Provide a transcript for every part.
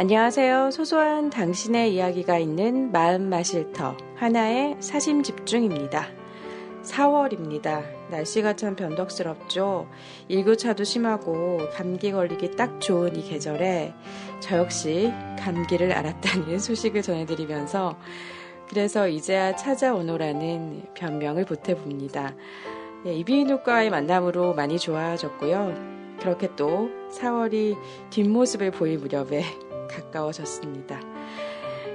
안녕하세요. 소소한 당신의 이야기가 있는 마음 마실 터 하나의 사심 집중입니다. 4월입니다. 날씨가 참 변덕스럽죠. 일교차도 심하고 감기 걸리기 딱 좋은 이 계절에 저 역시 감기를 앓았다는 소식을 전해드리면서 그래서 이제야 찾아오노라는 변명을 보태봅니다. 이비인후과의 만남으로 많이 좋아졌고요. 그렇게 또 4월이 뒷모습을 보일 무렵에 가까워졌습니다.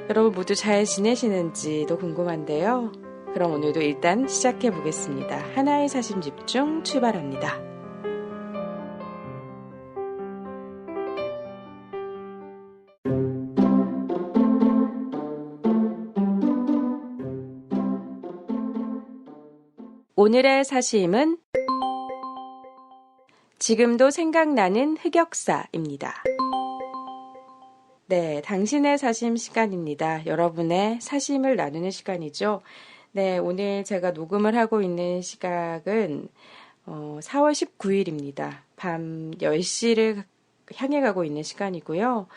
여러분 모두 잘 지내시는지도 궁금한데요. 그럼 오늘도 일단 시작해 보겠습니다. 하나의 사심 집중 출발합니다. 오늘의 사심은 지금도 생각나는 흑역사입니다. 네, 당신의 사심 시간입니다. 여러분의 사심을 나누는 시간이죠. 네, 오늘 제가 녹음을 하고 있는 시각은 4월 19일입니다. 밤 10시를 향해 가고 있는 시간이고요.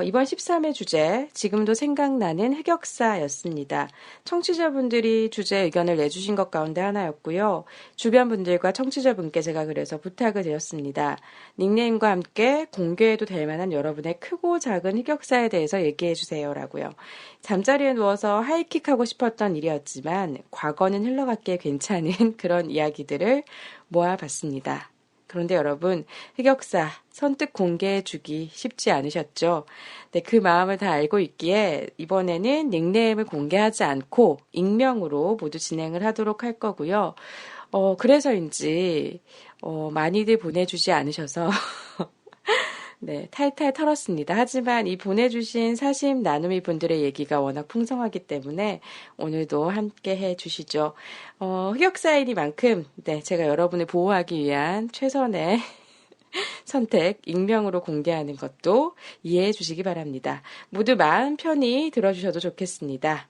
이번 13회 주제, 지금도 생각나는 흑역사였습니다. 청취자분들이 주제 의견을 내주신 것 가운데 하나였고요. 주변 분들과 청취자분께 제가 그래서 부탁을 드렸습니다. 닉네임과 함께 공개해도 될 만한 여러분의 크고 작은 흑역사에 대해서 얘기해 주세요 라고요. 잠자리에 누워서 하이킥하고 싶었던 일이었지만 과거는 흘러갔기에 괜찮은 그런 이야기들을 모아봤습니다. 그런데 여러분, 흑역사 선뜻 공개해주기 쉽지 않으셨죠? 네, 그 마음을 다 알고 있기에 이번에는 닉네임을 공개하지 않고 익명으로 모두 진행을 하도록 할 거고요. 그래서인지 많이들 보내주지 않으셔서 네, 탈탈 털었습니다. 하지만 이 보내주신 사심 나눔이 분들의 얘기가 워낙 풍성하기 때문에 오늘도 함께 해주시죠. 흑역사이니만큼 네, 제가 여러분을 보호하기 위한 최선의 선택, 익명으로 공개하는 것도 이해해 주시기 바랍니다. 모두 마음 편히 들어주셔도 좋겠습니다.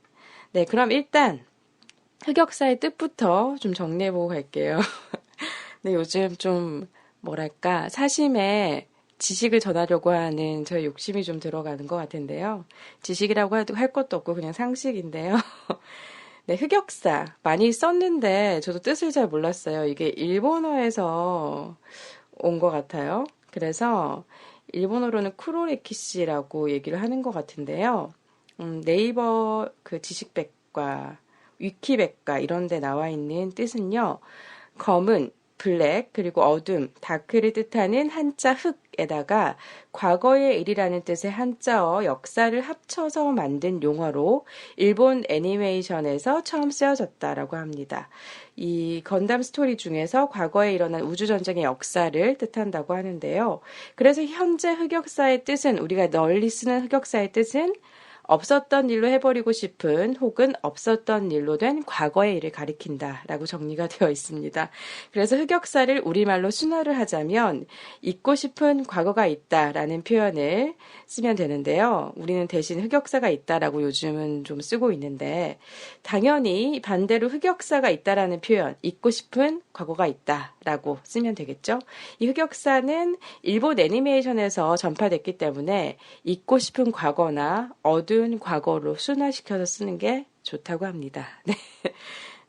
네, 그럼 일단 흑역사의 뜻부터 좀 정리해보고 갈게요. 네, 요즘 좀 뭐랄까 사심에 지식을 전하려고 하는 저의 욕심이 좀 들어가는 것 같은데요. 지식이라고 할 것도 없고 그냥 상식인데요. 네, 흑역사 많이 썼는데 저도 뜻을 잘 몰랐어요. 이게 일본어에서 온 것 같아요. 그래서 일본어로는 쿠로레키시라고 얘기를 하는 것 같은데요. 네이버 그 지식백과 위키백과 이런 데 나와 있는 뜻은요. 검은 블랙 그리고 어둠, 다크를 뜻하는 한자 흑에다가 과거의 일이라는 뜻의 한자어 역사를 합쳐서 만든 용어로 일본 애니메이션에서 처음 쓰여졌다라고 합니다. 이 건담 스토리 중에서 과거에 일어난 우주전쟁의 역사를 뜻한다고 하는데요. 그래서 현재 흑역사의 뜻은 우리가 널리 쓰는 흑역사의 뜻은 없었던 일로 해버리고 싶은 혹은 없었던 일로 된 과거의 일을 가리킨다라고 정리가 되어 있습니다. 그래서 흑역사를 우리말로 순화를 하자면 잊고 싶은 과거가 있다라는 표현을 쓰면 되는데요. 우리는 대신 흑역사가 있다라고 요즘은 좀 쓰고 있는데 당연히 반대로 흑역사가 있다라는 표현, 잊고 싶은 과거가 있다라고 쓰면 되겠죠. 이 흑역사는 일본 애니메이션에서 전파됐기 때문에 잊고 싶은 과거나 어두운 과거로 순화시켜서 쓰는 게 좋다고 합니다. 네.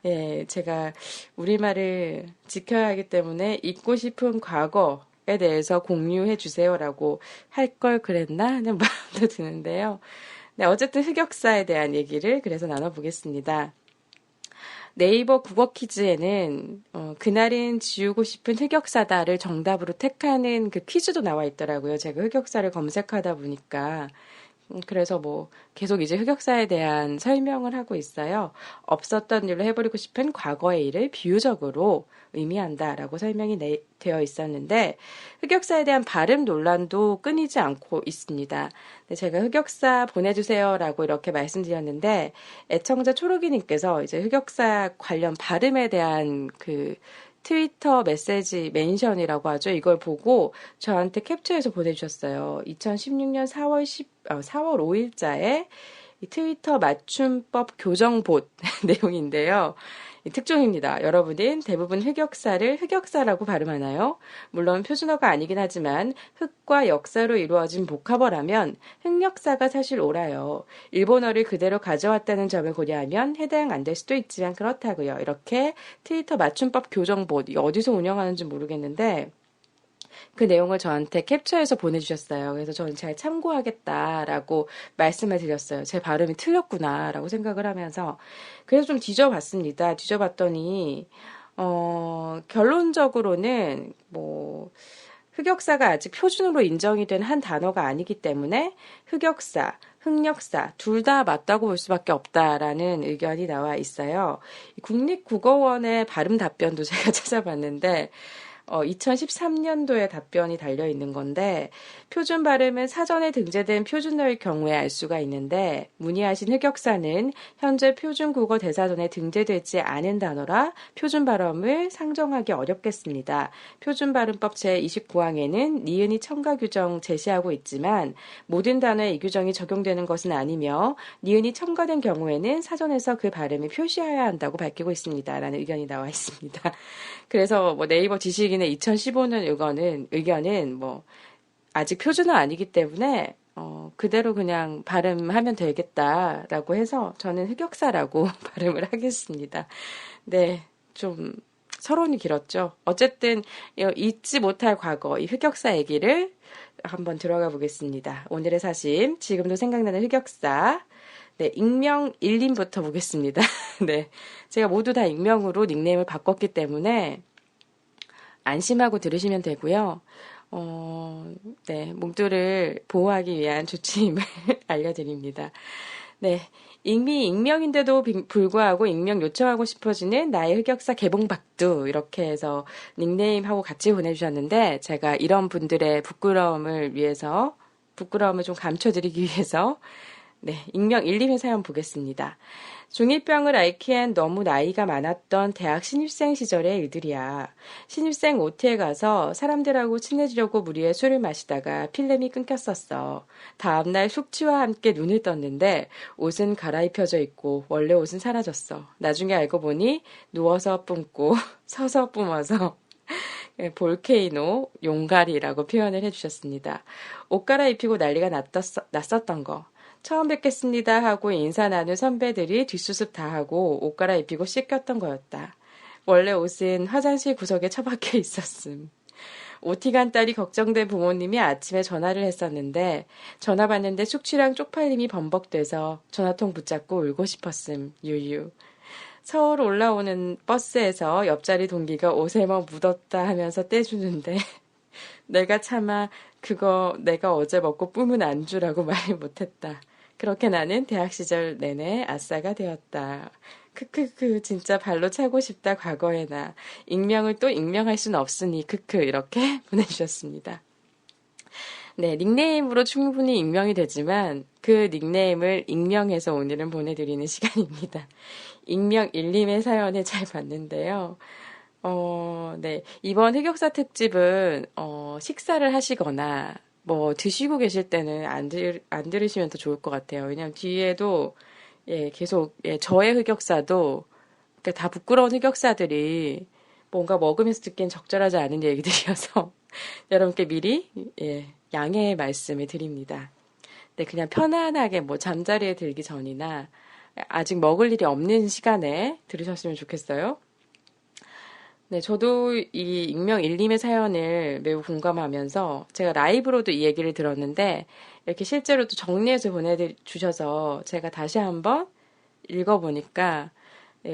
예, 제가 우리말을 지켜야 하기 때문에 잊고 싶은 과거에 대해서 공유해 주세요라고 할 걸 그랬나 하는 마음도 드는데요. 네, 어쨌든 흑역사에 대한 얘기를 그래서 나눠보겠습니다. 네이버 국어 퀴즈에는 그날은 지우고 싶은 흑역사다를 정답으로 택하는 그 퀴즈도 나와 있더라고요. 제가 흑역사를 검색하다 보니까 그래서 뭐 계속 이제 흑역사에 대한 설명을 하고 있어요. 없었던 일로 해버리고 싶은 과거의 일을 비유적으로 의미한다라고 설명이 되어 있었는데 흑역사에 대한 발음 논란도 끊이지 않고 있습니다. 네, 제가 흑역사 보내주세요라고 이렇게 말씀드렸는데 애청자 초록이님께서 이제 흑역사 관련 발음에 대한 그 트위터 메시지 멘션이라고 하죠. 이걸 보고 저한테 캡처해서 보내주셨어요. 2016년 4월 5일자에 이 트위터 맞춤법 교정봇 내용인데요. 특종입니다. 여러분은 대부분 흑역사를 흑역사라고 발음하나요? 물론 표준어가 아니긴 하지만 흑과 역사로 이루어진 복합어라면 흑역사가 사실 옳아요. 일본어를 그대로 가져왔다는 점을 고려하면 해당 안 될 수도 있지만 그렇다고요. 이렇게 트위터 맞춤법 교정봇, 어디서 운영하는지 모르겠는데 그 내용을 저한테 캡처해서 보내주셨어요. 그래서 저는 잘 참고하겠다라고 말씀을 드렸어요. 제 발음이 틀렸구나라고 생각을 하면서. 그래서 좀 뒤져봤습니다. 뒤져봤더니, 결론적으로는 흑역사가 아직 표준으로 인정이 된 한 단어가 아니기 때문에 흑역사, 흑역사 둘 다 맞다고 볼 수밖에 없다라는 의견이 나와 있어요. 국립국어원의 발음 답변도 제가 찾아봤는데 2013년도에 답변이 달려 있는 건데 표준 발음은 사전에 등재된 표준어일 경우에 알 수가 있는데 문의하신 흑역사는 현재 표준국어 대사전에 등재되지 않은 단어라 표준 발음을 상정하기 어렵겠습니다. 표준발음법 제29항에는 니은이 첨가 규정 제시하고 있지만 모든 단어에 이 규정이 적용되는 것은 아니며 니은이 첨가된 경우에는 사전에서 그 발음을 표시해야 한다고 밝히고 있습니다. 라는 의견이 나와 있습니다. 그래서 네이버 지식인의 2015년 의견은 아직 표준어 아니기 때문에 그대로 그냥 발음하면 되겠다라고 해서 저는 흑역사라고 발음을 하겠습니다. 네, 좀 서론이 길었죠. 어쨌든 잊지 못할 과거, 이 흑역사 얘기를 한번 들어가 보겠습니다. 오늘의 사심, 지금도 생각나는 흑역사. 네, 익명 1님부터 보겠습니다. 네, 제가 모두 다 익명으로 닉네임을 바꿨기 때문에 안심하고 들으시면 되고요. 네, 몸들을 보호하기 위한 조치임을 알려드립니다. 네, 이미 익명인데도 불구하고 익명 요청하고 싶어지는 나의 흑역사 개봉박두 이렇게 해서 닉네임하고 같이 보내주셨는데 제가 이런 분들의 부끄러움을 좀 감춰드리기 위해서 네, 익명 1님의 사연 보겠습니다. 중1병을 앓기엔 너무 나이가 많았던 대학 신입생 시절의 일들이야. 신입생 OT에 가서 사람들하고 친해지려고 무리해 술을 마시다가 필름이 끊겼었어. 다음날 숙취와 함께 눈을 떴는데 옷은 갈아입혀져 있고 원래 옷은 사라졌어. 나중에 알고 보니 누워서 뿜고 서서 뿜어서 볼케이노, 용가리라고 표현을 해주셨습니다. 옷 갈아입히고 난리가 났었던 거. 처음 뵙겠습니다 하고 인사 나눈 선배들이 뒷수습 다 하고 옷 갈아입히고 씻겼던 거였다. 원래 옷은 화장실 구석에 처박혀 있었음. OT 간 딸이 걱정된 부모님이 아침에 전화를 했었는데 전화 받는데 숙취랑 쪽팔림이 범벅돼서 전화통 붙잡고 울고 싶었음. 유유. 서울 올라오는 버스에서 옆자리 동기가 옷에 뭐 묻었다 하면서 떼주는데 내가 차마 그거 내가 어제 먹고 뿜은 안주라고 말 못했다. 그렇게 나는 대학 시절 내내 아싸가 되었다. 크크크 진짜 발로 차고 싶다 과거의 나. 익명을 또 익명할 수는 없으니 크크 이렇게 보내주셨습니다. 네, 닉네임으로 충분히 익명이 되지만 그 닉네임을 익명해서 오늘은 보내드리는 시간입니다. 익명 1님의 사연을 잘 봤는데요. 네. 이번 흑역사 특집은, 식사를 하시거나, 드시고 계실 때는 안 들으시면 더 좋을 것 같아요. 왜냐면 뒤에도, 계속, 저의 흑역사도, 그러니까 다 부끄러운 흑역사들이 뭔가 먹으면서 듣기엔 적절하지 않은 얘기들이어서, 여러분께 미리, 양해의 말씀을 드립니다. 네, 그냥 편안하게 잠자리에 들기 전이나, 아직 먹을 일이 없는 시간에 들으셨으면 좋겠어요. 네, 저도 이 익명 1님의 사연을 매우 공감하면서 제가 라이브로도 이 얘기를 들었는데 이렇게 실제로도 정리해서 보내주셔서 제가 다시 한번 읽어보니까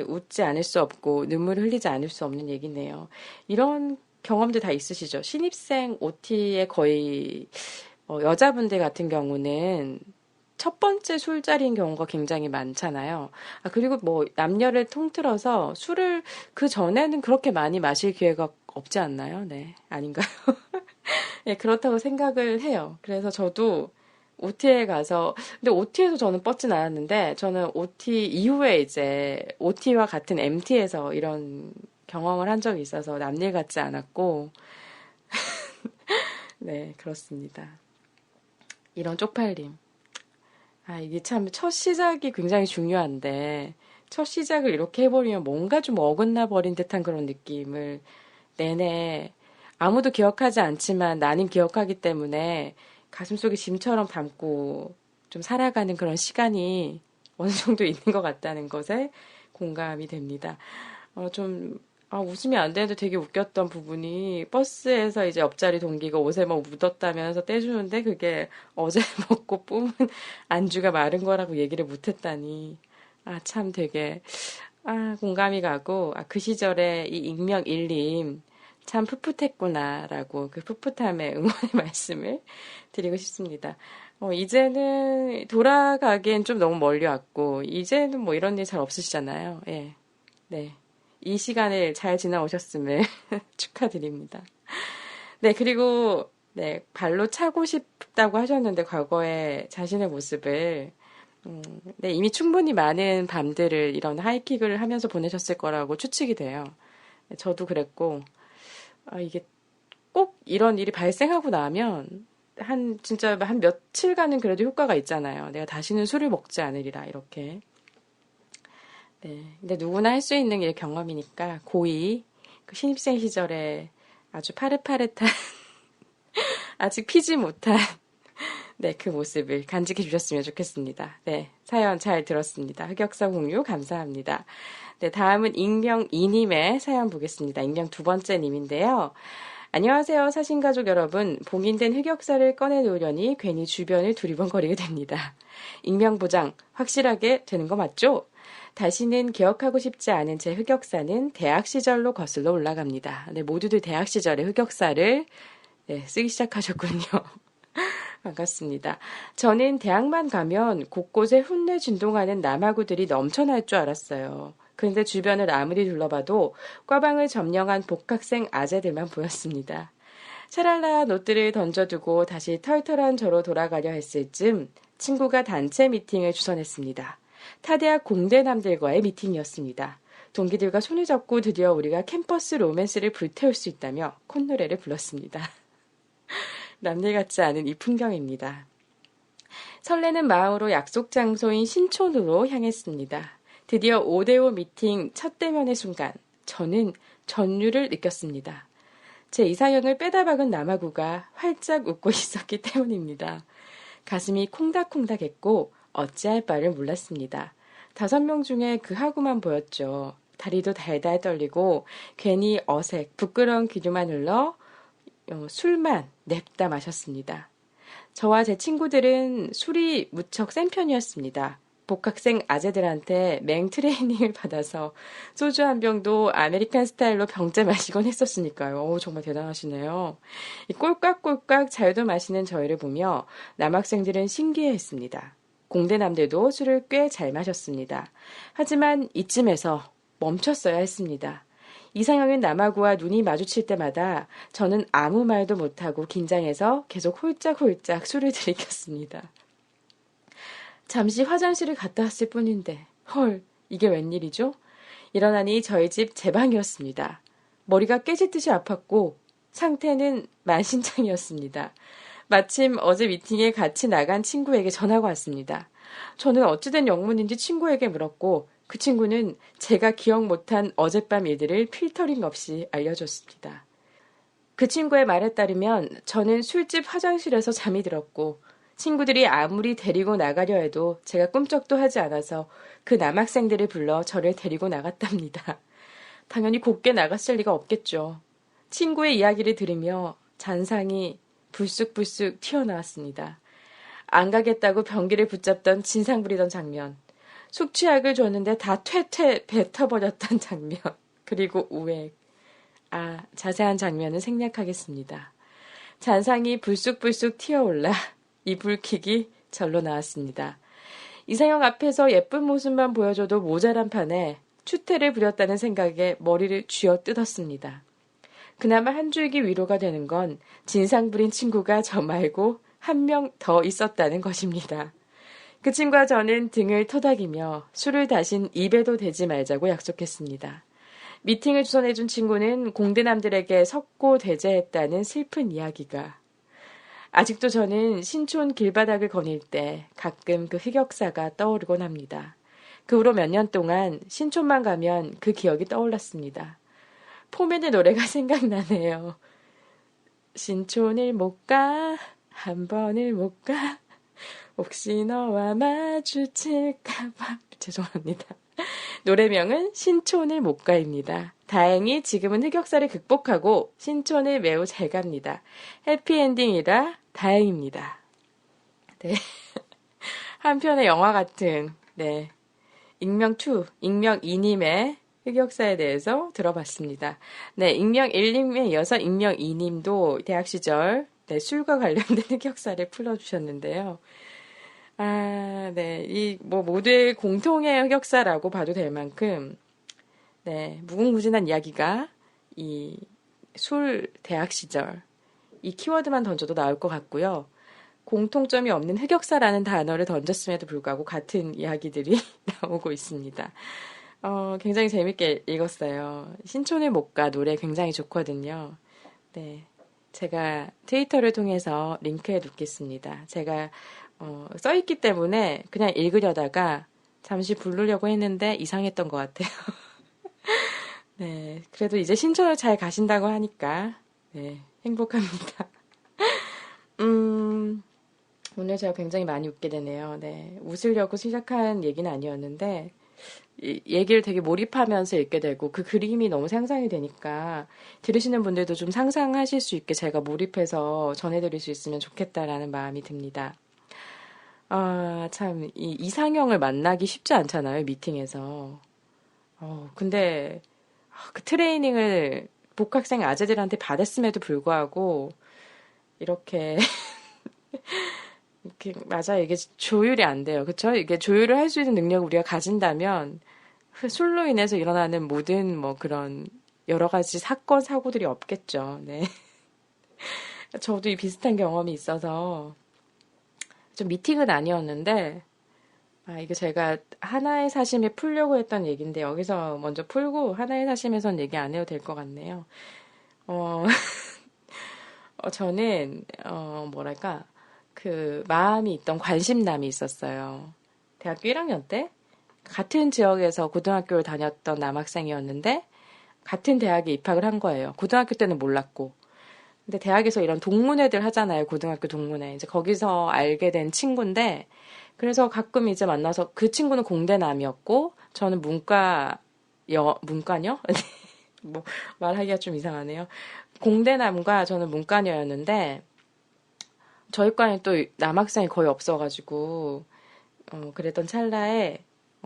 웃지 않을 수 없고 눈물을 흘리지 않을 수 없는 얘기네요. 이런 경험들 다 있으시죠? 신입생 OT에 거의 여자분들 같은 경우는 첫 번째 술자리인 경우가 굉장히 많잖아요. 그리고 남녀를 통틀어서 술을 그 전에는 그렇게 많이 마실 기회가 없지 않나요? 네, 아닌가요? 네, 그렇다고 생각을 해요. 그래서 저도 OT에 가서, 근데 OT에서 저는 뻗진 않았는데, 저는 OT 이후에 이제 OT와 같은 MT에서 이런 경험을 한 적이 있어서 남일 같지 않았고, 네, 그렇습니다. 이런 쪽팔림. 이게 참 첫 시작이 굉장히 중요한데 첫 시작을 이렇게 해버리면 뭔가 좀 어긋나 버린 듯한 그런 느낌을 내내 아무도 기억하지 않지만 나는 기억하기 때문에 가슴속에 짐처럼 담고 좀 살아가는 그런 시간이 어느 정도 있는 것 같다는 것에 공감이 됩니다. 좀, 웃으면 안 되는데 되게 웃겼던 부분이 버스에서 이제 옆자리 동기가 옷에 뭐 묻었다면서 떼주는데 그게 어제 먹고 뿜은 안주가 마른 거라고 얘기를 못했다니. 참 되게, 공감이 가고, 그 시절에 이 익명일님 참 풋풋했구나라고 그 풋풋함의 응원의 말씀을 드리고 싶습니다. 이제는 돌아가기엔 좀 너무 멀리 왔고, 이제는 뭐 이런 일 잘 없으시잖아요. 예. 네. 이 시간을 잘 지나오셨음을 축하드립니다. 네, 그리고, 네, 발로 차고 싶다고 하셨는데, 과거에 자신의 모습을, 네, 이미 충분히 많은 밤들을 이런 하이킥을 하면서 보내셨을 거라고 추측이 돼요. 저도 그랬고, 이게 꼭 이런 일이 발생하고 나면, 진짜 한 며칠간은 그래도 효과가 있잖아요. 내가 다시는 술을 먹지 않으리라, 이렇게. 네. 근데 누구나 할 수 있는 게 경험이니까 고2 그 신입생 시절에 아주 파릇파릇한 아직 피지 못한 네, 그 모습을 간직해 주셨으면 좋겠습니다. 네, 사연 잘 들었습니다. 흑역사 공유 감사합니다. 네, 다음은 익명 2님의 사연 보겠습니다. 익명 두 번째 님인데요. 안녕하세요, 사신가족 여러분. 봉인된 흑역사를 꺼내놓으려니 괜히 주변을 두리번거리게 됩니다. 익명 보장 확실하게 되는 거 맞죠? 다시는 기억하고 싶지 않은 제 흑역사는 대학 시절로 거슬러 올라갑니다. 네, 모두들 대학 시절의 흑역사를 네, 쓰기 시작하셨군요. 반갑습니다. 저는 대학만 가면 곳곳에 훈내 진동하는 남아구들이 넘쳐날 줄 알았어요. 그런데 주변을 아무리 둘러봐도 꽈방을 점령한 복학생 아재들만 보였습니다. 샤랄라한 옷들을 던져두고 다시 털털한 저로 돌아가려 했을 즈음 친구가 단체 미팅을 주선했습니다. 타대학 공대남들과의 미팅이었습니다. 동기들과 손을 잡고 드디어 우리가 캠퍼스 로맨스를 불태울 수 있다며 콧노래를 불렀습니다. 남일 같지 않은 이 풍경입니다. 설레는 마음으로 약속 장소인 신촌으로 향했습니다. 드디어 5대5 미팅 첫 대면의 순간 저는 전율을 느꼈습니다. 제 이상형을 빼다 박은 남아구가 활짝 웃고 있었기 때문입니다. 가슴이 콩닥콩닥했고 어찌할 바를 몰랐습니다. 5명 중에 그 하구만 보였죠. 다리도 달달 떨리고 괜히 어색, 부끄러운 기류만 흘러 술만 냅다 마셨습니다. 저와 제 친구들은 술이 무척 센 편이었습니다. 복학생 아재들한테 맹 트레이닝을 받아서 소주 한 병도 아메리칸 스타일로 병째 마시곤 했었으니까요. 정말 대단하시네요. 꼴깍꼴깍 잘도 마시는 저희를 보며 남학생들은 신기해했습니다. 공대남들도 술을 꽤 잘 마셨습니다. 하지만 이쯤에서 멈췄어야 했습니다. 이상형인 남아구와 눈이 마주칠 때마다 저는 아무 말도 못하고 긴장해서 계속 홀짝홀짝 술을 들이켰습니다. 잠시 화장실을 갔다 왔을 뿐인데 헐, 이게 웬일이죠? 일어나니 저희 집 제 방이었습니다. 머리가 깨질듯이 아팠고 상태는 만신창이었습니다. 마침 어제 미팅에 같이 나간 친구에게 전화가 왔습니다. 저는 어찌된 영문인지 친구에게 물었고 그 친구는 제가 기억 못한 어젯밤 일들을 필터링 없이 알려줬습니다. 그 친구의 말에 따르면 저는 술집 화장실에서 잠이 들었고 친구들이 아무리 데리고 나가려 해도 제가 꿈쩍도 하지 않아서 그 남학생들을 불러 저를 데리고 나갔답니다. 당연히 곱게 나갔을 리가 없겠죠. 친구의 이야기를 들으며 잔상이 불쑥불쑥 튀어나왔습니다. 안 가겠다고 변기를 붙잡던 진상 부리던 장면, 숙취약을 줬는데 다 퇴퇴 뱉어버렸던 장면, 그리고 우액. 자세한 장면은 생략하겠습니다. 잔상이 불쑥불쑥 튀어올라 이불킥이 절로 나왔습니다. 이상형 앞에서 예쁜 모습만 보여줘도 모자란 판에 추태를 부렸다는 생각에 머리를 쥐어뜯었습니다. 그나마 한 줄기 위로가 되는 건 진상 부린 친구가 저 말고 한 명 더 있었다는 것입니다. 그 친구와 저는 등을 토닥이며 술을 다신 입에도 대지 말자고 약속했습니다. 미팅을 주선해준 친구는 공대남들에게 석고대죄했다는 슬픈 이야기가. 아직도 저는 신촌 길바닥을 거닐 때 가끔 그 흑역사가 떠오르곤 합니다. 그 후로 몇 년 동안 신촌만 가면 그 기억이 떠올랐습니다. 포맨의 노래가 생각나네요. 신촌을 못 가, 한 번을 못 가, 혹시 너와 마주칠까봐. 죄송합니다. 노래명은 신촌을 못 가입니다. 다행히 지금은 흑역사를 극복하고 신촌을 매우 잘 갑니다. 해피엔딩이라 다행입니다. 네. 한편의 영화 같은, 네. 익명2, 익명2님의 흑역사에 대해서 들어봤습니다. 네, 익명1님에 이어서 익명2님도 대학 시절 네, 술과 관련된 흑역사를 풀어주셨는데요. 아, 네. 모두의 공통의 흑역사라고 봐도 될 만큼, 네. 무궁무진한 이야기가 대학 시절, 이 키워드만 던져도 나올 것 같고요. 공통점이 없는 흑역사라는 단어를 던졌음에도 불구하고 같은 이야기들이 나오고 있습니다. 굉장히 재밌게 읽었어요. 신촌을 못 가 노래 굉장히 좋거든요. 네. 제가 트위터를 통해서 링크해 놓겠습니다. 제가 써있기 때문에 그냥 읽으려다가 잠시 부르려고 했는데 이상했던 것 같아요. 네, 그래도 이제 신촌을 잘 가신다고 하니까 네, 행복합니다. 오늘 제가 굉장히 많이 웃게 되네요. 네, 웃으려고 시작한 얘기는 아니었는데 얘기를 되게 몰입하면서 읽게 되고 그 그림이 너무 상상이 되니까 들으시는 분들도 좀 상상하실 수 있게 제가 몰입해서 전해드릴 수 있으면 좋겠다라는 마음이 듭니다. 아, 참, 이 이상형을 만나기 쉽지 않잖아요, 미팅에서. 근데, 그 트레이닝을 복학생 아재들한테 받았음에도 불구하고, 이렇게, 맞아, 이게 조율이 안 돼요. 그쵸? 이게 조율을 할 수 있는 능력을 우리가 가진다면, 술로 인해서 일어나는 모든 그런 여러 가지 사건, 사고들이 없겠죠. 네. 저도 이 비슷한 경험이 있어서, 좀 미팅은 아니었는데, 이거 제가 하나의 사심에 풀려고 했던 얘기인데, 여기서 먼저 풀고, 하나의 사심에선 얘기 안 해도 될 것 같네요. 저는, 뭐랄까, 그, 마음이 있던 관심남이 있었어요. 대학교 1학년 때, 같은 지역에서 고등학교를 다녔던 남학생이었는데, 같은 대학에 입학을 한 거예요. 고등학교 때는 몰랐고. 근데 대학에서 이런 동문회들 하잖아요. 고등학교 동문회. 이제 거기서 알게 된 친구인데, 그래서 가끔 이제 만나서 그 친구는 공대남이었고, 저는 문과녀? 말하기가 좀 이상하네요. 공대남과 저는 문과녀였는데, 저희 과에 또 남학생이 거의 없어가지고, 그랬던 찰나에,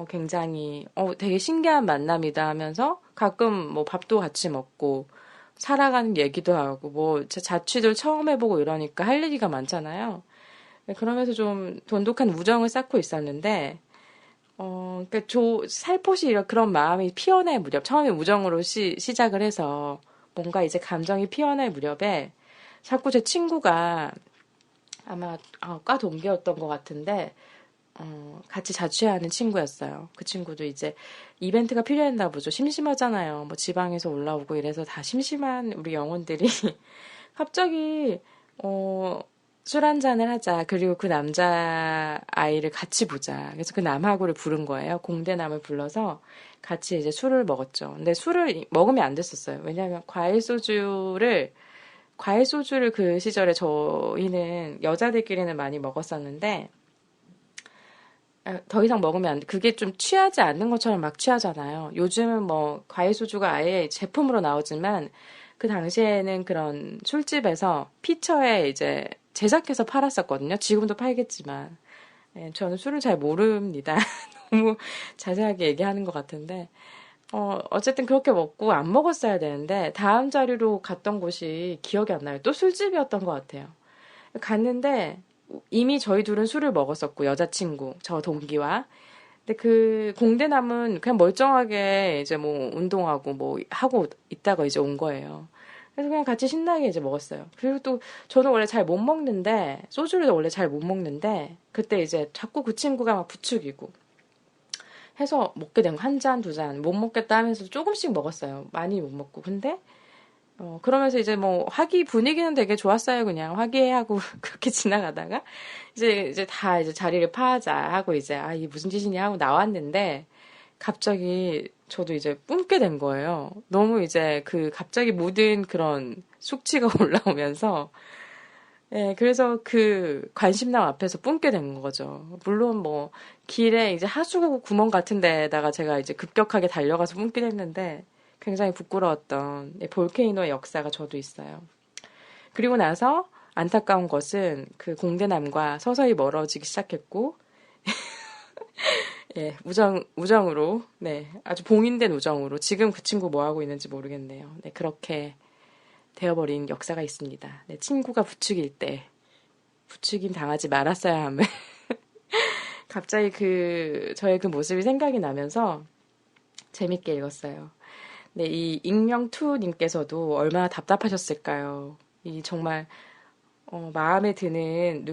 굉장히, 되게 신기한 만남이다 하면서 가끔 밥도 같이 먹고, 살아가는 얘기도 하고, 자취들 처음 해보고 이러니까 할 얘기가 많잖아요. 그러면서 좀 돈독한 우정을 쌓고 있었는데, 그러니까 살포시 그런 마음이 피어날 무렵, 처음에 우정으로 시작을 해서 뭔가 이제 감정이 피어날 무렵에 자꾸 제 친구가 아마 과 동기였던 것 같은데, 같이 자취하는 친구였어요. 그 친구도 이제 이벤트가 필요했나 보죠. 심심하잖아요. 지방에서 올라오고 이래서 다 심심한 우리 영혼들이 갑자기 술 한잔을 하자. 그리고 그 남자 아이를 같이 보자. 그래서 그 남하고를 부른 거예요. 공대남을 불러서 같이 이제 술을 먹었죠. 근데 술을 먹으면 안 됐었어요. 왜냐하면 과일 소주를 그 시절에 저희는 여자들끼리는 많이 먹었었는데 더 이상 먹으면 안 돼. 그게 좀 취하지 않는 것처럼 막 취하잖아요. 요즘은 과일 소주가 아예 제품으로 나오지만 그 당시에는 그런 술집에서 피처에 이제 제작해서 팔았었거든요. 지금도 팔겠지만. 네, 저는 술을 잘 모릅니다. 너무 자세하게 얘기하는 것 같은데. 어쨌든 그렇게 먹고 안 먹었어야 되는데 다음 자리로 갔던 곳이 기억이 안 나요. 또 술집이었던 것 같아요. 갔는데 이미 저희 둘은 술을 먹었었고 여자친구, 저 동기와. 근데 그 공대남은 그냥 멀쩡하게 이제 운동하고 하고 있다가 이제 온 거예요. 그래서 그냥 같이 신나게 이제 먹었어요. 그리고 또 저는 원래 잘 못 먹는데 소주를 원래 잘 못 먹는데 그때 이제 자꾸 그 친구가 막 부추기고 해서 먹게 된 거 한 잔, 두 잔 못 먹겠다 하면서 조금씩 먹었어요. 많이 못 먹고. 근데 그러면서 이제 분위기는 되게 좋았어요. 그냥 화기애애하고 그렇게 지나가다가 이제 다 이제 자리를 파자 하고 이제 이게 무슨 짓이냐 하고 나왔는데 갑자기 저도 이제 뿜게 된 거예요. 너무 이제 갑자기 모든 그런 숙취가 올라오면서, 예, 그래서 관심남 앞에서 뿜게 된 거죠. 물론 뭐, 길에 이제 하수 구멍 같은 데다가 제가 이제 급격하게 달려가서 뿜긴 했는데, 굉장히 부끄러웠던 볼케이노의 역사가 저도 있어요. 그리고 나서 안타까운 것은 공대남과 서서히 멀어지기 시작했고, 예, 우정으로, 네, 아주 봉인된 우정으로 지금 그 친구 뭐 하고 있는지 모르겠네요. 네, 그렇게 되어버린 역사가 있습니다. 네, 친구가 부추길 때 부추김 당하지 말았어야 함을 갑자기 저의 그 모습이 생각이 나면서 재밌게 읽었어요. 네, 이 익명투님께서도 얼마나 답답하셨을까요? 이 정말 마음에 드는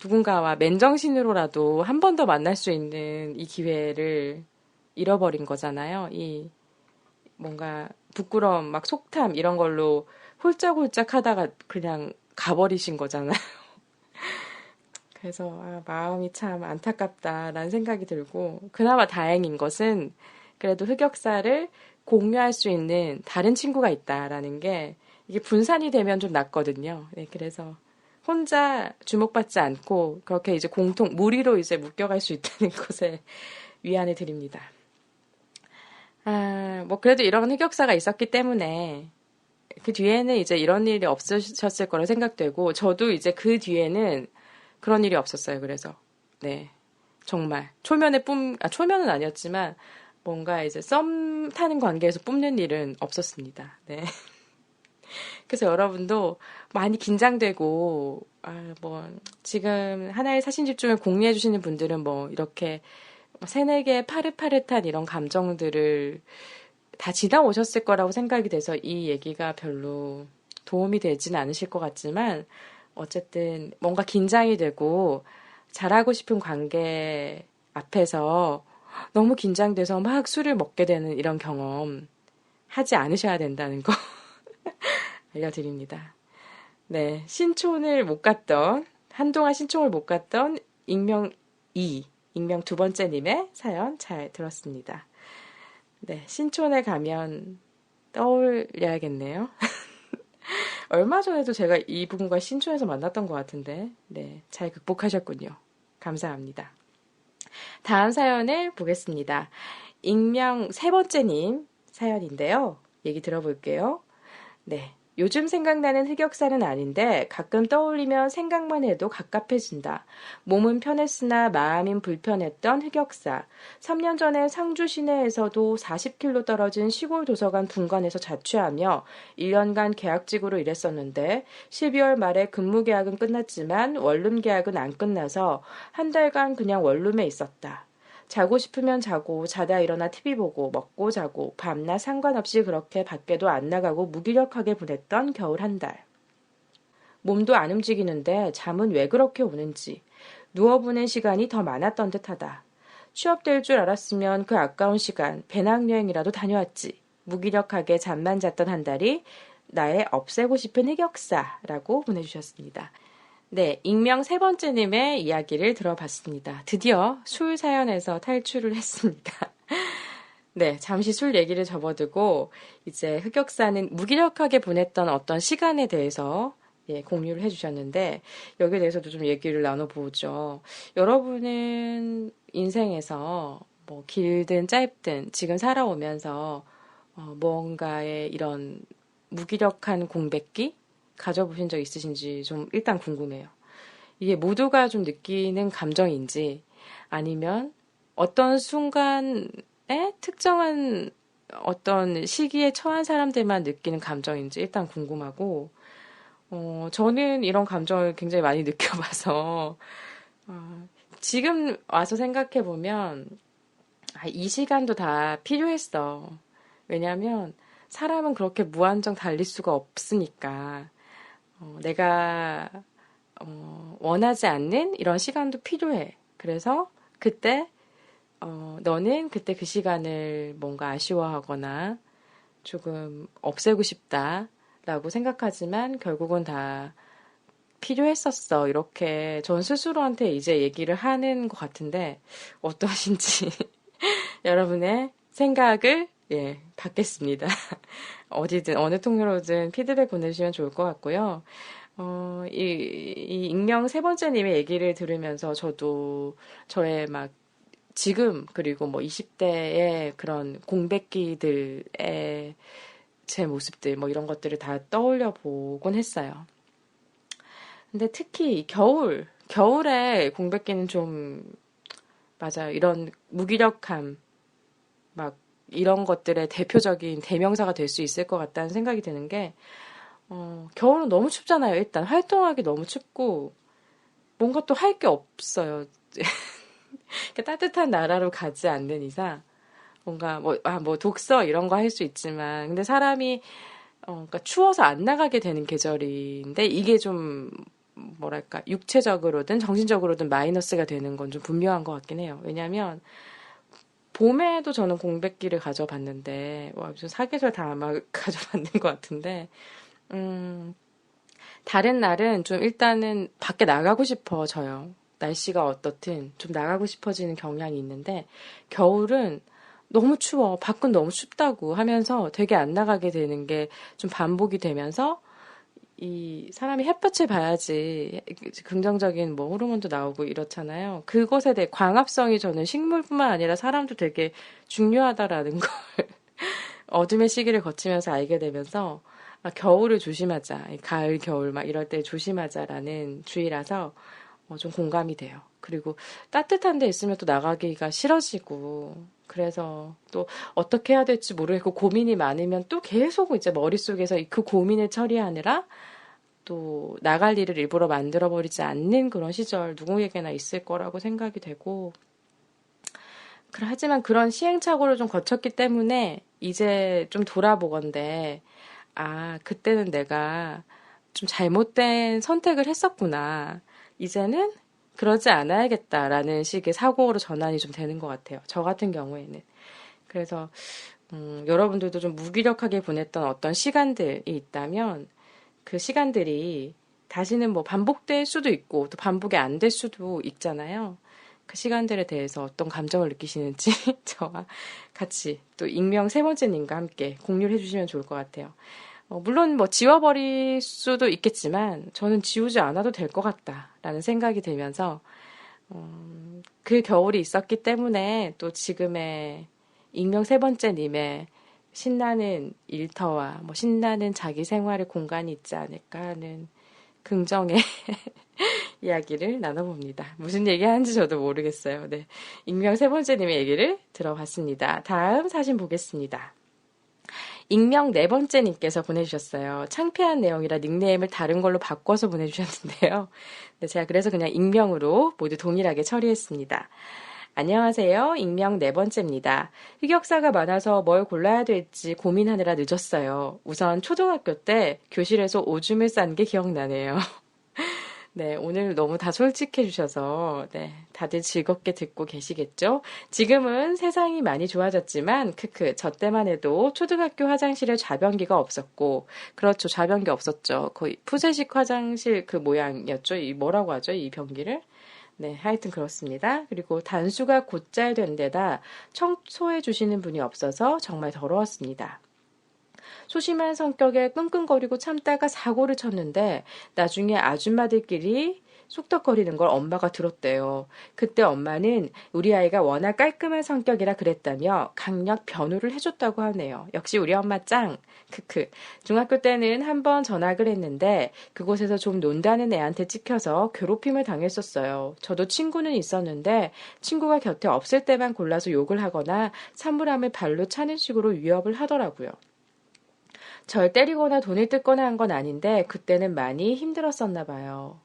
누군가와 맨정신으로라도 한 번 더 만날 수 있는 이 기회를 잃어버린 거잖아요. 이 뭔가 부끄러움, 막 속탐 이런 걸로 홀짝홀짝 하다가 그냥 가버리신 거잖아요. 그래서 마음이 참 안타깝다라는 생각이 들고 그나마 다행인 것은 그래도 흑역사를 공유할 수 있는 다른 친구가 있다라는 게 이게 분산이 되면 좀 낫거든요. 네, 그래서 혼자 주목받지 않고 그렇게 이제 무리로 이제 묶여갈 수 있다는 것에 위안을 드립니다. 뭐 그래도 이런 흑역사가 있었기 때문에 그 뒤에는 이제 이런 일이 없으셨을 거라 생각되고 저도 이제 그 뒤에는 그런 일이 없었어요. 그래서 네, 정말 초면은 아니었지만 뭔가 이제 썸 타는 관계에서 뿜는 일은 없었습니다. 네. 그래서 여러분도 많이 긴장되고 뭐 지금 하나의 사신 집중을 공유해 주시는 분들은 뭐 이렇게 세네 개의 파릇파릇한 이런 감정들을 다 지나오셨을 거라고 생각이 돼서 이 얘기가 별로 도움이 되지는 않으실 것 같지만 어쨌든 뭔가 긴장이 되고 잘하고 싶은 관계 앞에서 너무 긴장돼서 막 술을 먹게 되는 이런 경험 하지 않으셔야 된다는 거 알려드립니다. 네, 한동안 신촌을 못 갔던 익명 두 번째님의 사연 잘 들었습니다. 네, 신촌에 가면 떠올려야겠네요. 얼마 전에도 제가 이분과 신촌에서 만났던 것 같은데, 네, 잘 극복하셨군요. 감사합니다. 다음 사연을 보겠습니다. 익명 세 번째님 사연인데요. 얘기 들어볼게요. 네. 요즘 생각나는 흑역사는 아닌데 가끔 떠올리면 생각만 해도 갑갑해진다. 몸은 편했으나 마음은 불편했던 흑역사. 3년 전에 상주 시내에서도 40km 떨어진 시골 도서관 분관에서 자취하며 1년간 계약직으로 일했었는데 12월 말에 근무 계약은 끝났지만 원룸 계약은 안 끝나서 한 달간 그냥 원룸에 있었다. 자고 싶으면 자고 자다 일어나 TV 보고 먹고 자고 밤낮 상관없이 그렇게 밖에도 안 나가고 무기력하게 보냈던 겨울 한 달. 몸도 안 움직이는데 잠은 왜 그렇게 오는지 누워보는 시간이 더 많았던 듯하다. 취업될 줄 알았으면 그 아까운 시간 배낭여행이라도 다녀왔지. 무기력하게 잠만 잤던 한 달이 나의 없애고 싶은 흑역사라고 보내주셨습니다. 네, 익명 세 번째님의 이야기를 들어봤습니다. 드디어 술 사연에서 탈출을 했습니다. 네, 잠시 술 얘기를 접어두고 이제 흑역사는 무기력하게 보냈던 어떤 시간에 대해서 공유를 해주셨는데 여기에 대해서도 좀 얘기를 나눠보죠. 여러분은 인생에서 뭐 길든 짧든 지금 살아오면서 뭔가의 이런 무기력한 공백기 가져보신 적 있으신지 좀 일단 궁금해요. 이게 모두가 좀 느끼는 감정인지 아니면 어떤 순간에 특정한 어떤 시기에 처한 사람들만 느끼는 감정인지 일단 궁금하고 저는 이런 감정을 굉장히 많이 느껴봐서 지금 와서 생각해보면 이 시간도 다 필요했어. 왜냐하면 사람은 그렇게 무한정 달릴 수가 없으니까 내가 원하지 않는 이런 시간도 필요해. 그래서 그때 너는 그때 그 시간을 뭔가 아쉬워하거나 조금 없애고 싶다라고 생각하지만 결국은 다 필요했었어. 이렇게 전 스스로한테 이제 얘기를 하는 것 같은데 어떠신지 여러분의 생각을 받겠습니다. 어디든 어느 통로로든 피드백 보내주시면 좋을 것 같고요. 이 익명 세 번째님의 얘기를 들으면서 저도 저의 막 지금 그리고 뭐 20대의 그런 공백기들의 제 모습들 뭐 이런 것들을 다 떠올려 보곤 했어요. 근데 특히 겨울에 공백기는 좀 맞아요. 이런 무기력함 막 이런 것들의 대표적인 대명사가 될 수 있을 것 같다는 생각이 드는 게 겨울은 너무 춥잖아요. 일단 활동하기 너무 춥고 뭔가 또 할 게 없어요. 따뜻한 나라로 가지 않는 이상 뭔가 뭐 독서 이런 거 할 수 있지만 근데 사람이 그러니까 추워서 안 나가게 되는 계절인데 이게 좀 뭐랄까 육체적으로든 정신적으로든 마이너스가 되는 건 좀 분명한 것 같긴 해요. 왜냐하면 봄에도 저는 공백기를 가져봤는데 무슨 사계절 다 아마 가져봤는 것 같은데 다른 날은 좀 일단은 밖에 나가고 싶어져요. 날씨가 어떻든 좀 나가고 싶어지는 경향이 있는데 겨울은 너무 추워. 밖은 너무 춥다고 하면서 되게 안 나가게 되는 게 좀 반복이 되면서 이 사람이 햇볕을 봐야지 긍정적인 뭐 호르몬도 나오고 이렇잖아요. 그것에 대해 광합성이 저는 식물뿐만 아니라 사람도 되게 중요하다라는 걸 어둠의 시기를 거치면서 알게 되면서 겨울을 조심하자. 가을, 겨울 막 이럴 때 조심하자라는 주의라서 좀 공감이 돼요. 그리고 따뜻한 데 있으면 또 나가기가 싫어지고 그래서 또 어떻게 해야 될지 모르겠고 고민이 많으면 또 계속 이제 머릿속에서 그 고민을 처리하느라 또 나갈 일을 일부러 만들어버리지 않는 그런 시절 누구에게나 있을 거라고 생각이 되고 하지만 그런 시행착오를 좀 거쳤기 때문에 이제 좀 돌아보건대 그때는 내가 좀 잘못된 선택을 했었구나. 이제는 그러지 않아야겠다라는 식의 사고로 전환이 좀 되는 것 같아요. 저 같은 경우에는. 그래서 여러분들도 좀 무기력하게 보냈던 어떤 시간들이 있다면 그 시간들이 다시는 뭐 반복될 수도 있고 또 반복이 안 될 수도 있잖아요. 그 시간들에 대해서 어떤 감정을 느끼시는지 저와 같이 또 익명 세 번째님과 함께 공유를 해주시면 좋을 것 같아요. 물론 뭐 지워버릴 수도 있겠지만 저는 지우지 않아도 될 것 같다라는 생각이 들면서 그 겨울이 있었기 때문에 또 지금의 익명 세 번째님의 신나는 일터와 뭐 신나는 자기 생활의 공간이 있지 않을까 하는 긍정의 이야기를 나눠봅니다. 무슨 얘기 하는지 저도 모르겠어요. 네. 익명 세 번째님의 얘기를 들어봤습니다. 다음 사진 보겠습니다. 익명 네 번째님께서 보내주셨어요. 창피한 내용이라 닉네임을 다른 걸로 바꿔서 보내주셨는데요. 네, 제가 그래서 그냥 익명으로 모두 동일하게 처리했습니다. 안녕하세요. 익명 네 번째입니다. 흑역사가 많아서 뭘 골라야 될지 고민하느라 늦었어요. 우선 초등학교 때 교실에서 오줌을 싼 게 기억나네요. 네, 오늘 너무 다 솔직해 주셔서, 네, 다들 즐겁게 듣고 계시겠죠? 지금은 세상이 많이 좋아졌지만, 저 때만 해도 초등학교 화장실에 좌변기가 없었고, 그렇죠, 좌변기 없었죠. 거의 푸세식 화장실 그 모양이었죠? 뭐라고 하죠, 이 변기를? 네, 하여튼 그렇습니다. 그리고 단수가 곧잘 된 데다 청소해 주시는 분이 없어서 정말 더러웠습니다. 소심한 성격에 끙끙거리고 참다가 사고를 쳤는데 나중에 아줌마들끼리 쑥덕거리는 걸 엄마가 들었대요. 그때 엄마는 우리 아이가 워낙 깔끔한 성격이라 그랬다며 강력 변호를 해줬다고 하네요. 역시 우리 엄마 짱! 중학교 때는 한번 전학을 했는데 그곳에서 좀 논다는 애한테 찍혀서 괴롭힘을 당했었어요. 저도 친구는 있었는데 친구가 곁에 없을 때만 골라서 욕을 하거나 사물함을 발로 차는 식으로 위협을 하더라고요. 절 때리거나 돈을 뜯거나 한 건 아닌데 그때는 많이 힘들었었나 봐요.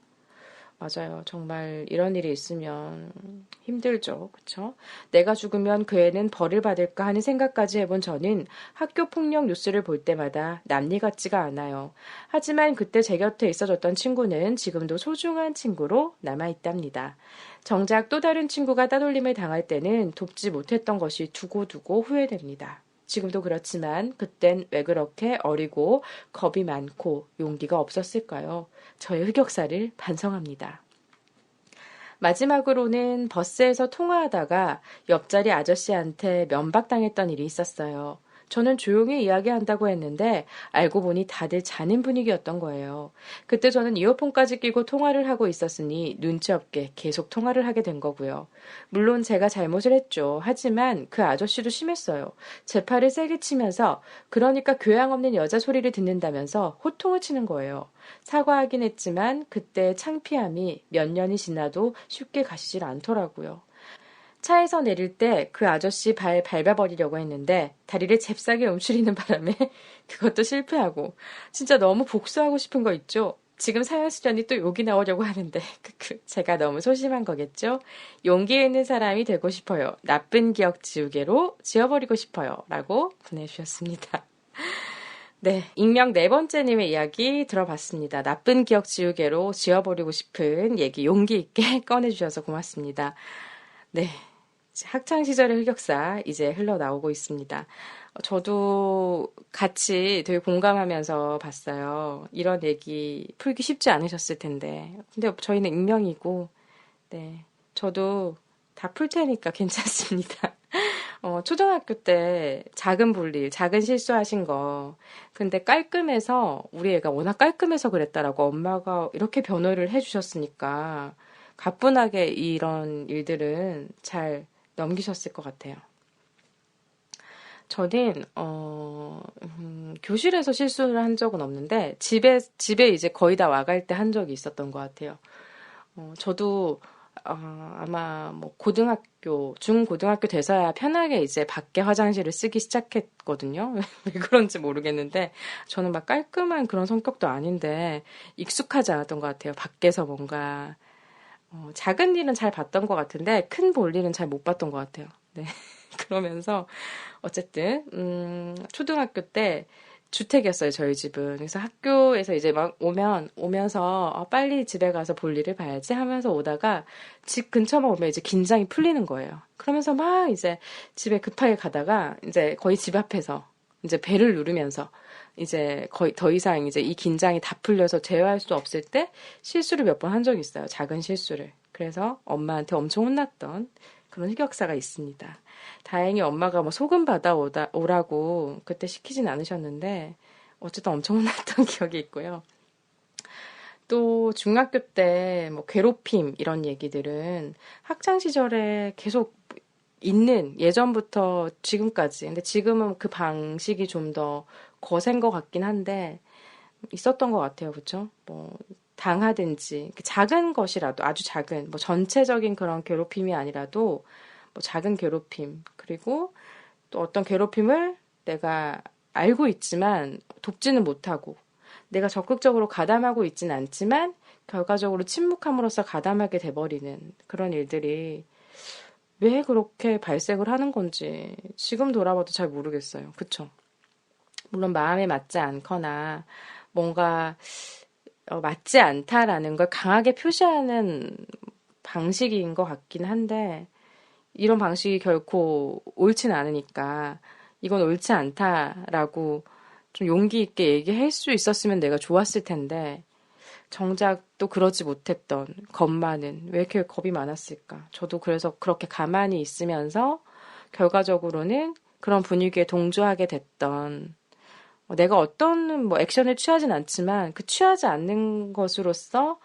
맞아요. 정말 이런 일이 있으면 힘들죠. 그쵸? 내가 죽으면 그 애는 벌을 받을까 하는 생각까지 해본 저는 학교 폭력 뉴스를 볼 때마다 남일 같지가 않아요. 하지만 그때 제 곁에 있어줬던 친구는 지금도 소중한 친구로 남아있답니다. 정작 또 다른 친구가 따돌림을 당할 때는 돕지 못했던 것이 두고두고 후회됩니다. 지금도 그렇지만 그땐 왜 그렇게 어리고 겁이 많고 용기가 없었을까요? 저의 흑역사를 반성합니다. 마지막으로는 버스에서 통화하다가 옆자리 아저씨한테 면박당했던 일이 있었어요. 저는 조용히 이야기한다고 했는데 알고 보니 다들 자는 분위기였던 거예요. 그때 저는 이어폰까지 끼고 통화를 하고 있었으니 눈치 없게 계속 통화를 하게 된 거고요. 물론 제가 잘못을 했죠. 하지만 그 아저씨도 심했어요. 제 팔을 세게 치면서 그러니까 교양 없는 여자 소리를 듣는다면서 호통을 치는 거예요. 사과하긴 했지만 그때 창피함이 몇 년이 지나도 쉽게 가시질 않더라고요. 차에서 내릴 때 그 아저씨 발 밟아버리려고 했는데 다리를 잽싸게 움츠리는 바람에 그것도 실패하고 진짜 너무 복수하고 싶은 거 있죠? 지금 사연 수련이 또 욕이 나오려고 하는데 제가 너무 소심한 거겠죠? 용기 있는 사람이 되고 싶어요. 나쁜 기억 지우개로 지워버리고 싶어요. 라고 보내주셨습니다. 네, 익명 네 번째님의 이야기 들어봤습니다. 나쁜 기억 지우개로 지워버리고 싶은 얘기 용기 있게 꺼내주셔서 고맙습니다. 네, 학창 시절의 흑역사 이제 흘러나오고 있습니다. 저도 같이 되게 공감하면서 봤어요. 이런 얘기 풀기 쉽지 않으셨을 텐데. 근데 저희는 익명이고, 네, 저도 다 풀 테니까 괜찮습니다. 초등학교 때 작은 볼일, 작은 실수하신 거. 근데 깔끔해서, 우리 애가 워낙 깔끔해서 그랬다라고 엄마가 이렇게 변호를 해주셨으니까 가뿐하게 이런 일들은 잘 넘기셨을 것 같아요. 저는, 교실에서 실수를 한 적은 없는데, 집에 이제 거의 다 와갈 때 한 적이 있었던 것 같아요. 저도 아마 뭐 중고등학교 돼서야 편하게 이제 밖에 화장실을 쓰기 시작했거든요. 왜 그런지 모르겠는데 저는 막 깔끔한 그런 성격도 아닌데 익숙하지 않았던 것 같아요. 밖에서 뭔가 작은 일은 잘 봤던 것 같은데 큰 볼일은 잘 못 봤던 것 같아요. 네. 그러면서 어쨌든 초등학교 때 주택이었어요, 저희 집은. 그래서 학교에서 이제 막 오면서 빨리 집에 가서 볼일을 봐야지 하면서 오다가 집 근처만 오면 이제 긴장이 풀리는 거예요. 그러면서 막 이제 집에 급하게 가다가 이제 거의 집 앞에서 이제 벨을 누르면서 이제 거의 더 이상 이제 이 긴장이 다 풀려서 제어할 수 없을 때 실수를 몇 번 한 적이 있어요. 작은 실수를. 그래서 엄마한테 엄청 혼났던 그런 흑역사가 있습니다. 다행히 엄마가 뭐 소금 오라고 그때 시키진 않으셨는데 어쨌든 엄청 혼났던 기억이 있고요. 또 중학교 때 뭐 괴롭힘 이런 얘기들은 학창 시절에 계속 있는 예전부터 지금까지. 근데 지금은 그 방식이 좀 더 거센 것 같긴 한데 있었던 것 같아요. 그렇죠? 뭐 당하든지 작은 것이라도 아주 작은 뭐 전체적인 그런 괴롭힘이 아니라도 뭐 작은 괴롭힘 그리고 또 어떤 괴롭힘을 내가 알고 있지만 돕지는 못하고 내가 적극적으로 가담하고 있지는 않지만 결과적으로 침묵함으로써 가담하게 돼버리는 그런 일들이 왜 그렇게 발생을 하는 건지 지금 돌아봐도 잘 모르겠어요. 그쵸? 물론 마음에 맞지 않거나 뭔가 맞지 않다라는 걸 강하게 표시하는 방식인 것 같긴 한데 이런 방식이 결코 옳진 않으니까 이건 옳지 않다라고 좀 용기 있게 얘기할 수 있었으면 내가 좋았을 텐데 정작 또 그러지 못했던 겁 많은 왜 이렇게 겁이 많았을까? 저도 그래서 그렇게 가만히 있으면서 결과적으로는 그런 분위기에 동조하게 됐던 내가 어떤 뭐 액션을 취하진 않지만 그 취하지 않는 것으로서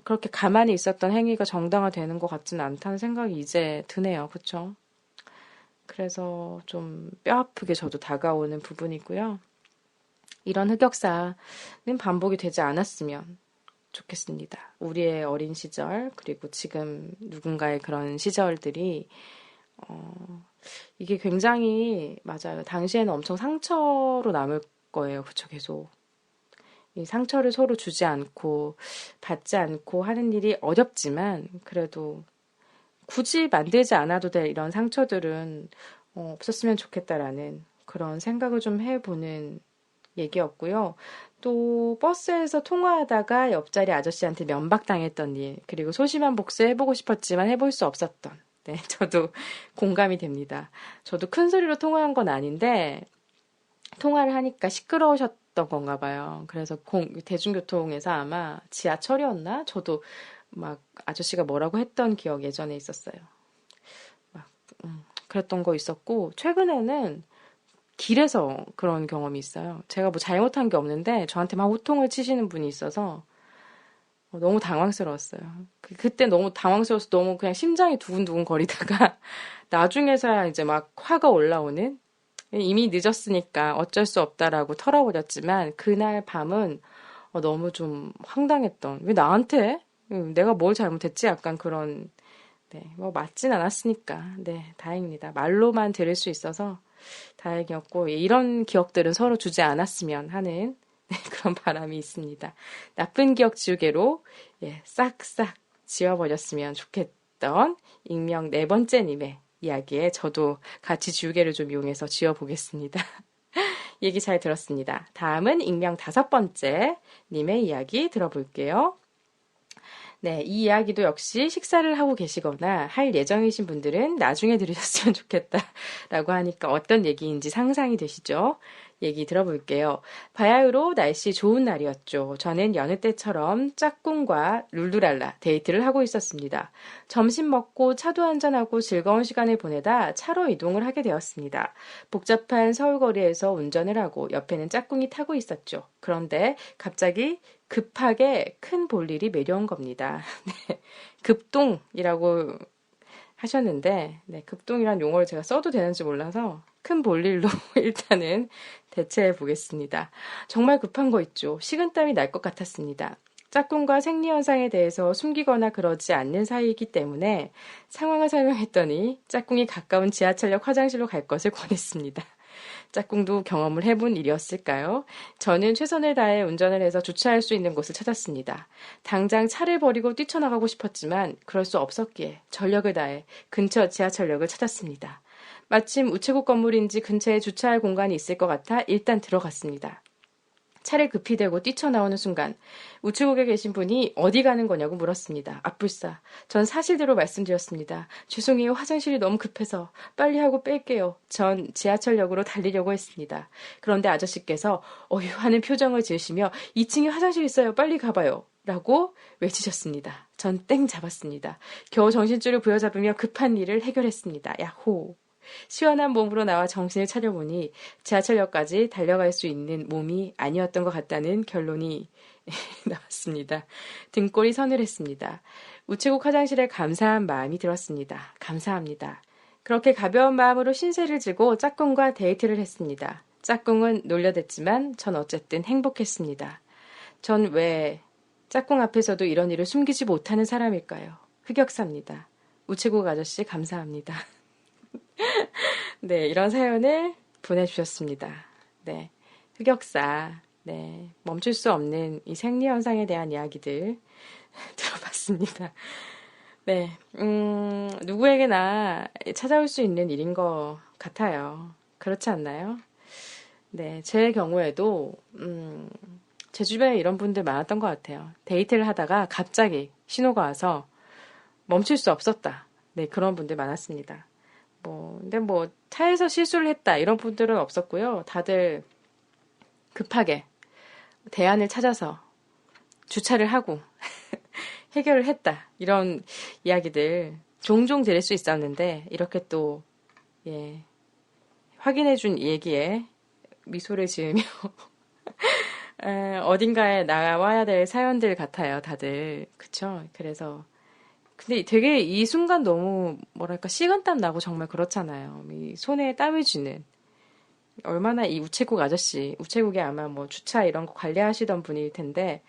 그렇게 가만히 있었던 행위가 정당화되는 것 같지는 않다는 생각이 이제 드네요. 그쵸? 그래서 좀 뼈아프게 저도 다가오는 부분이고요. 이런 흑역사는 반복이 되지 않았으면 좋겠습니다. 우리의 어린 시절, 그리고 지금 누군가의 그런 시절들이, 이게 굉장히, 맞아요. 당시에는 엄청 상처로 남을 거예요. 그쵸, 계속. 이 상처를 서로 주지 않고, 받지 않고 하는 일이 어렵지만, 그래도 굳이 만들지 않아도 될 이런 상처들은 없었으면 좋겠다라는 그런 생각을 좀 해보는 얘기였고요. 또 버스에서 통화하다가 옆자리 아저씨한테 면박당했던 일, 그리고 소심한 복수 해보고 싶었지만 해볼 수 없었던 네, 저도 공감이 됩니다. 저도 큰 소리로 통화한 건 아닌데, 통화를 하니까 시끄러우셨던 건가 봐요. 그래서 대중교통에서 아마 지하철이었나? 저도 막 아저씨가 뭐라고 했던 기억 예전에 있었어요. 막, 그랬던 거 있었고, 최근에는 길에서 그런 경험이 있어요. 제가 뭐 잘못한 게 없는데, 저한테 막 호통을 치시는 분이 있어서, 너무 당황스러웠어요. 그때 너무 당황스러워서 너무 그냥 심장이 두근두근 거리다가 나중에서야 이제 막 화가 올라오는 이미 늦었으니까 어쩔 수 없다라고 털어버렸지만 그날 밤은 너무 좀 황당했던 왜 나한테 내가 뭘 잘못했지 약간 그런 네, 뭐 맞진 않았으니까 네 다행입니다. 말로만 들을 수 있어서 다행이었고 이런 기억들은 서로 주지 않았으면 하는 네, 그런 바람이 있습니다. 나쁜 기억 지우개로 예, 싹싹 지워버렸으면 좋겠던 익명 네 번째님의 이야기에 저도 같이 지우개를 좀 이용해서 지워보겠습니다. 얘기 잘 들었습니다. 다음은 익명 다섯 번째 님의 이야기 들어볼게요. 네, 이 이야기도 역시 식사를 하고 계시거나 할 예정이신 분들은 나중에 들으셨으면 좋겠다라고 하니까 어떤 얘기인지 상상이 되시죠? 얘기 들어볼게요. 바야흐로 날씨 좋은 날이었죠. 저는 여느 때처럼 짝꿍과 룰루랄라 데이트를 하고 있었습니다. 점심 먹고 차도 한잔하고 즐거운 시간을 보내다 차로 이동을 하게 되었습니다. 복잡한 서울거리에서 운전을 하고 옆에는 짝꿍이 타고 있었죠. 그런데 갑자기 급하게 큰 볼일이 내려온 겁니다. 네, 급동이라고 하셨는데, 네, 급동이란 용어를 제가 써도 되는지 몰라서 큰 볼일로 일단은 대체해 보겠습니다. 정말 급한 거 있죠. 식은땀이 날 것 같았습니다. 짝꿍과 생리현상에 대해서 숨기거나 그러지 않는 사이이기 때문에 상황을 설명했더니 짝꿍이 가까운 지하철역 화장실로 갈 것을 권했습니다. 짝꿍도 경험을 해본 일이었을까요? 저는 최선을 다해 운전을 해서 주차할 수 있는 곳을 찾았습니다. 당장 차를 버리고 뛰쳐나가고 싶었지만 그럴 수 없었기에 전력을 다해 근처 지하철역을 찾았습니다. 마침 우체국 건물인지 근처에 주차할 공간이 있을 것 같아 일단 들어갔습니다. 차를 급히 대고 뛰쳐나오는 순간 우체국에 계신 분이 어디 가는 거냐고 물었습니다. 앞불싸. 전 사실대로 말씀드렸습니다. 죄송해요. 화장실이 너무 급해서 빨리 하고 뺄게요. 전 지하철역으로 달리려고 했습니다. 그런데 아저씨께서 어휴 하는 표정을 지으시며 2층에 화장실 있어요. 빨리 가봐요. 라고 외치셨습니다. 전 땡 잡았습니다. 겨우 정신줄을 부여잡으며 급한 일을 해결했습니다. 야호. 시원한 몸으로 나와 정신을 차려보니 지하철역까지 달려갈 수 있는 몸이 아니었던 것 같다는 결론이 나왔습니다. 등골이 서늘했습니다. 우체국 화장실에 감사한 마음이 들었습니다. 감사합니다. 그렇게 가벼운 마음으로 신세를 지고 짝꿍과 데이트를 했습니다. 짝꿍은 놀려댔지만 전 어쨌든 행복했습니다. 전 왜 짝꿍 앞에서도 이런 일을 숨기지 못하는 사람일까요? 흑역사입니다. 우체국 아저씨 감사합니다. 네, 이런 사연을 보내주셨습니다. 네, 흑역사, 네, 멈출 수 없는 이 생리현상에 대한 이야기들 들어봤습니다. 네, 누구에게나 찾아올 수 있는 일인 것 같아요. 그렇지 않나요? 네, 제 경우에도, 제 주변에 이런 분들 많았던 것 같아요. 데이트를 하다가 갑자기 신호가 와서 멈출 수 없었다. 네, 그런 분들 많았습니다. 근데 차에서 실수를 했다, 이런 분들은 없었고요. 다들 급하게 대안을 찾아서 주차를 하고 해결을 했다. 이런 이야기들 종종 들을 수 있었는데, 이렇게 또, 예, 확인해준 얘기에 미소를 지으며, 어딘가에 나와야 될 사연들 같아요, 다들. 그쵸? 그래서, 근데 되게 이 순간 너무 뭐랄까 식은땀 나고 정말 그렇잖아요. 이 손에 땀을 쥐는 얼마나 이 우체국 아저씨, 우체국에 아마 주차 이런 거 관리하시던 분일 텐데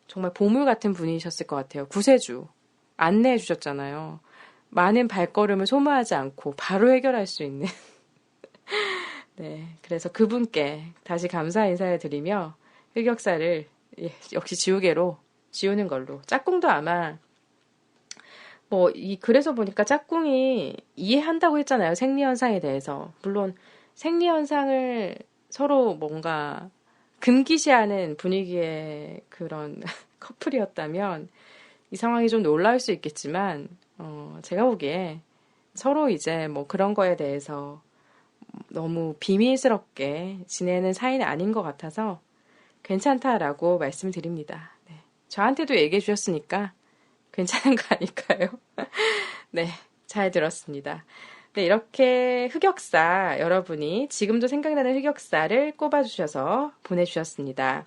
정말 보물 같은 분이셨을 것 같아요. 구세주 안내해 주셨잖아요. 많은 발걸음을 소모하지 않고 바로 해결할 수 있는. 네, 그래서 그분께 다시 감사 인사를 드리며 흑역사를 역시 지우개로 지우는 걸로. 짝꿍도 아마 그래서 보니까 짝꿍이 이해한다고 했잖아요. 생리현상에 대해서. 물론 생리현상을 서로 뭔가 금기시하는 분위기의 그런 커플이었다면 이 상황이 좀 놀라울 수 있겠지만, 제가 보기에 서로 이제 뭐 그런 거에 대해서 너무 비밀스럽게 지내는 사이는 아닌 것 같아서 괜찮다라고 말씀드립니다. 네. 저한테도 얘기해 주셨으니까 괜찮은 거 아닐까요? 네, 잘 들었습니다. 네, 이렇게 흑역사 여러분이 지금도 생각나는 흑역사를 꼽아주셔서 보내주셨습니다.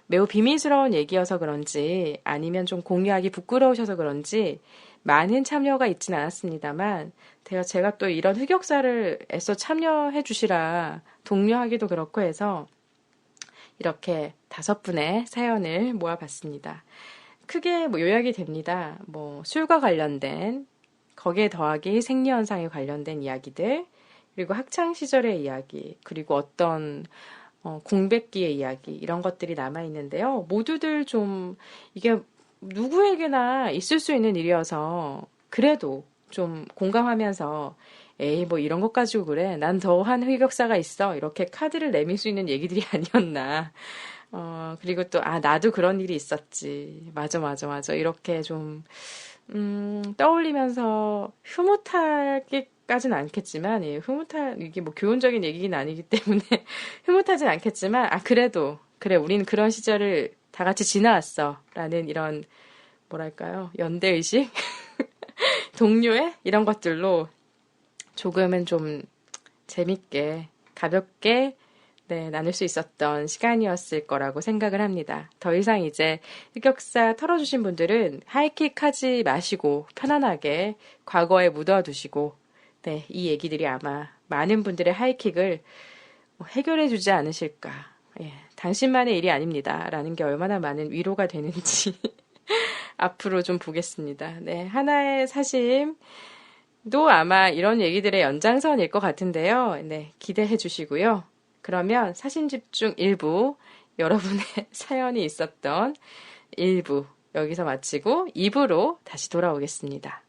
매우 비밀스러운 얘기여서 그런지 아니면 좀 공유하기 부끄러우셔서 그런지 많은 참여가 있진 않았습니다만 제가 또 이런 흑역사를 애써 참여해 주시라 독려하기도 그렇고 해서 이렇게 5분의 사연을 모아봤습니다. 크게 뭐 요약이 됩니다. 뭐 술과 관련된 거기에 더하기 생리현상에 관련된 이야기들 그리고 학창 시절의 이야기 그리고 어떤 공백기의 이야기 이런 것들이 남아있는데요. 모두들 좀 이게 누구에게나 있을 수 있는 일이어서 그래도 좀 공감하면서 에이 뭐 이런 것 가지고 그래 난 더한 흑역사가 있어 이렇게 카드를 내밀 수 있는 얘기들이 아니었나. 그리고 또 나도 그런 일이 있었지 맞아 이렇게 좀 떠올리면서 흐뭇하기까지는 않겠지만, 예, 이게 뭐 교훈적인 얘기는 아니기 때문에 흐뭇하진 않겠지만, 그래도, 그래, 우리는 그런 시절을 다 같이 지나왔어. 라는 이런, 뭐랄까요, 연대의식? 동료애? 이런 것들로 조금은 좀 재밌게, 가볍게, 네, 나눌 수 있었던 시간이었을 거라고 생각을 합니다. 더 이상 이제 흑역사 털어주신 분들은 하이킥 하지 마시고 편안하게 과거에 묻어두시고 네, 이 얘기들이 아마 많은 분들의 하이킥을 해결해 주지 않으실까. 예, 당신만의 일이 아닙니다. 라는 게 얼마나 많은 위로가 되는지 앞으로 좀 보겠습니다. 네, 하나의 사심도 아마 이런 얘기들의 연장선일 것 같은데요. 네, 기대해 주시고요. 그러면 사심집중 1부, 여러분의 사연이 있었던 1부 여기서 마치고 2부로 다시 돌아오겠습니다.